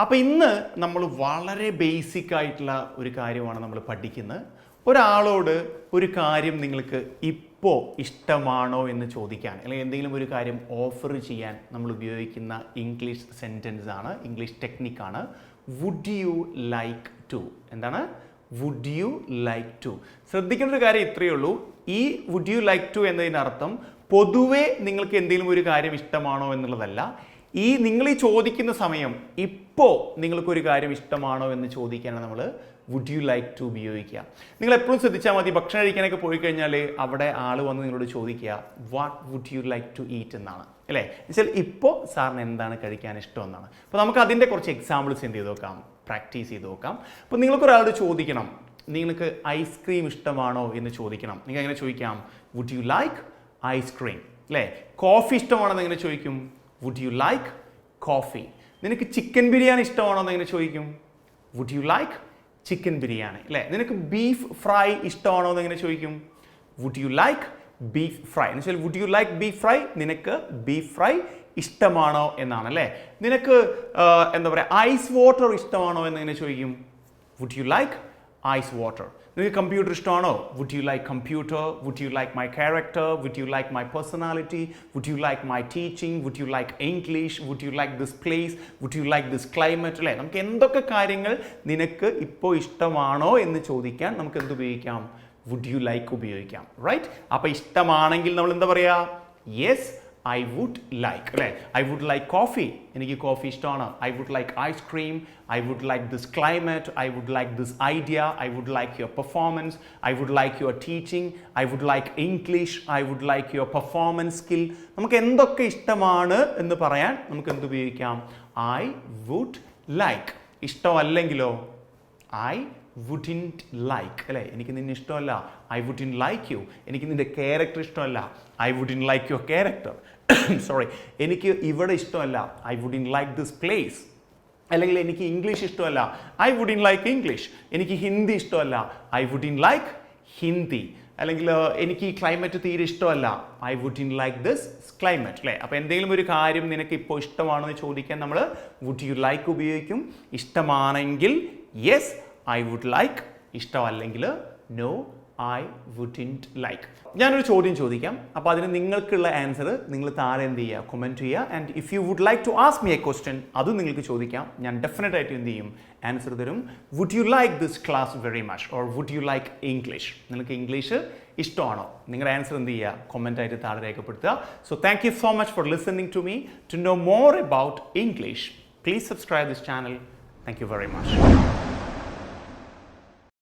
അപ്പോൾ ഇന്ന് നമ്മൾ വളരെ ബേസിക് ആയിട്ടുള്ള ഒരു കാര്യമാണ് നമ്മൾ പഠിക്കുന്നത്. ഒരാളോട് ഒരു കാര്യം നിങ്ങൾക്ക് ഇപ്പോൾ ഇഷ്ടമാണോ എന്ന് ചോദിക്കാൻ, അല്ലെങ്കിൽ എന്തെങ്കിലും ഒരു കാര്യം ഓഫർ ചെയ്യാൻ നമ്മൾ ഉപയോഗിക്കുന്ന ഇംഗ്ലീഷ് സെൻറ്റൻസ് ആണ്, ഇംഗ്ലീഷ് ടെക്നിക്കാണ് വുഡ് യു ലൈക്ക് ടു. എന്താണ് വുഡ് യു ലൈക്ക് ടു? ശ്രദ്ധിക്കേണ്ട ഒരു കാര്യം ഇത്രയേ ഉള്ളൂ. ഈ വുഡ് യു ലൈക്ക് ടു എന്നതിനർത്ഥം പൊതുവേ നിങ്ങൾക്ക് എന്തെങ്കിലും ഒരു കാര്യം ഇഷ്ടമാണോ എന്നുള്ളതല്ല. നിങ്ങൾ ഈ ചോദിക്കുന്ന സമയം ഇപ്പോൾ നിങ്ങൾക്കൊരു കാര്യം ഇഷ്ടമാണോ എന്ന് ചോദിക്കാനാണ് നമ്മൾ വുഡ് യു ലൈക്ക് ടു ഉപയോഗിക്കുക. നിങ്ങൾ എപ്പോഴും ശ്രദ്ധിച്ചാൽ മതി, ഭക്ഷണം കഴിക്കാനൊക്കെ പോയി കഴിഞ്ഞാൽ അവിടെ ആൾ വന്ന് നിങ്ങളോട് ചോദിക്കുക what would you like to eat എന്നാണ്, അല്ലേ? എന്നുവെച്ചാൽ ഇപ്പോൾ സാറിന് എന്താണ് കഴിക്കാൻ ഇഷ്ടം എന്നാണ്. അപ്പോൾ നമുക്ക് അതിൻ്റെ കുറച്ച് എക്സാമ്പിൾസ് എന്ത് ചെയ്ത് നോക്കാം, പ്രാക്ടീസ് ചെയ്ത് നോക്കാം. അപ്പോൾ നിങ്ങൾക്കൊരാളോട് ചോദിക്കണം നിങ്ങൾക്ക് ഐസ്ക്രീം ഇഷ്ടമാണോ എന്ന് ചോദിക്കണം. നിങ്ങൾ എങ്ങനെ ചോദിക്കാം? വുഡ് യു ലൈക്ക് ഐസ്ക്രീം, അല്ലേ? കോഫി ഇഷ്ടമാണോ എന്ന് എങ്ങനെ ചോദിക്കും? Would you like coffee. നിനക്ക് ചിക്കൻ ബിരിയാണി ഇഷ്ടമാണോ എന്ന് എങ്ങനെ ചോദിക്കും? Would you like chicken biryani, അല്ലേ? നിനക്ക് ബീഫ് ഫ്രൈ ഇഷ്ടമാണോ എന്ന് എങ്ങനെ ചോദിക്കും? Would you like beef fry. എന്ന് വെച്ചാൽ would you like beef fry, നിനക്ക് ബീഫ് ഫ്രൈ ഇഷ്ടമാണോ എന്നാണ്, അല്ലേ? നിനക്ക് എന്താ പറയുക ഐസ് വാട്ടർ ഇഷ്ടമാണോ എന്ന് എങ്ങനെ ചോദിക്കും? Would you like ice water. നിനക്ക് കമ്പ്യൂട്ടർ ഇഷ്ടമാണോ? Would you like computer? Would you like my character? Would you like my personality? Would you like my teaching? Would you like English? Would you like this place? Would you like this climate? അല്ലേ? നമുക്ക് എന്തൊക്കെ കാര്യങ്ങൾ നിനക്ക് ഇപ്പോൾ ഇഷ്ടമാണോ എന്ന് ചോദിക്കാൻ നമുക്ക് എന്ത് ഉപയോഗിക്കാം? വുഡ് യു ലൈക്ക് ഉപയോഗിക്കാം, റൈറ്റ്? അപ്പോൾ ഇഷ്ടമാണെങ്കിൽ നമ്മൾ എന്താ പറയുക? യെസ് ഐ വുഡ് ലൈക്ക്, അല്ലേ? ഐ വുഡ് ലൈക്ക് കോഫി, എനിക്ക് കോഫി ഇഷ്ടമാണ്. I would like ice cream. I would like this climate. I would like this idea. I would like your performance. I would like your teaching. I would like English. I would like your performance skill. നമുക്ക് എന്തൊക്കെ ഇഷ്ടമാണ് എന്ന് പറയാൻ നമുക്ക് എന്ത് ഉപയോഗിക്കാം? I would like. ഇഷ്ടമല്ലെങ്കിലോ? I wouldn't like, അല്ലേ? എനിക്ക് നിന്നെ ഇഷ്ടമല്ല. I wouldn't like you. എനിക്ക് നിൻ്റെ ക്യാരക്ടർ ഇഷ്ടമല്ല. I wouldn't like your character. Sorry, എനിക്ക് ഇവിടെ ഇഷ്ടമല്ല. I wouldn't like this place. അല്ലെങ്കിൽ എനിക്ക് ഇംഗ്ലീഷ് ഇഷ്ടമല്ല. I wouldn't like English. എനിക്ക് ഹിന്ദി ഇഷ്ടമല്ല. I wouldn't like Hindi. അല്ലെങ്കിൽ എനിക്ക് ഈ ക്ലൈമറ്റ് തീരെ ഇഷ്ടമല്ല. I wouldn't like this climate, അല്ലേ? അപ്പോൾ എന്തെങ്കിലും ഒരു കാര്യം നിനക്ക് ഇപ്പോൾ ഇഷ്ടമാണോ എന്ന് ചോദിക്കാൻ നമ്മൾ വുഡ് യു ലൈക്ക് ഉപയോഗിക്കും. ഇഷ്ടമാണെങ്കിൽ യെസ് ഐ വുഡ് ലൈക്ക്. ഇഷ്ടമല്ലെങ്കിൽ നോ ഐ വുഡിൻറ്റ് ലൈക്ക്. ഞാനൊരു ചോദ്യം ചോദിക്കാം, അപ്പോൾ അതിന് നിങ്ങൾക്കുള്ള ആൻസർ നിങ്ങൾ താഴെ എന്ത് ചെയ്യുക? കമൻറ്റ് ചെയ്യുക. And if you would like to ask me a question, അതും നിങ്ങൾക്ക് ചോദിക്കാം. ഞാൻ ഡെഫിനറ്റ് ആയിട്ട് എന്ത് ചെയ്യും? ആൻസർ തരും. Would you like this class very much or would you like English? നിങ്ങൾക്ക് ഇംഗ്ലീഷ് ഇഷ്ടമാണോ? നിങ്ങളുടെ ആൻസർ എന്ത് ചെയ്യുക? കമൻറ്റ് ആയിട്ട് താഴെ രേഖപ്പെടുത്തുക. So thank you so much for listening to me. To know more about English, please subscribe this channel. Thank you very much.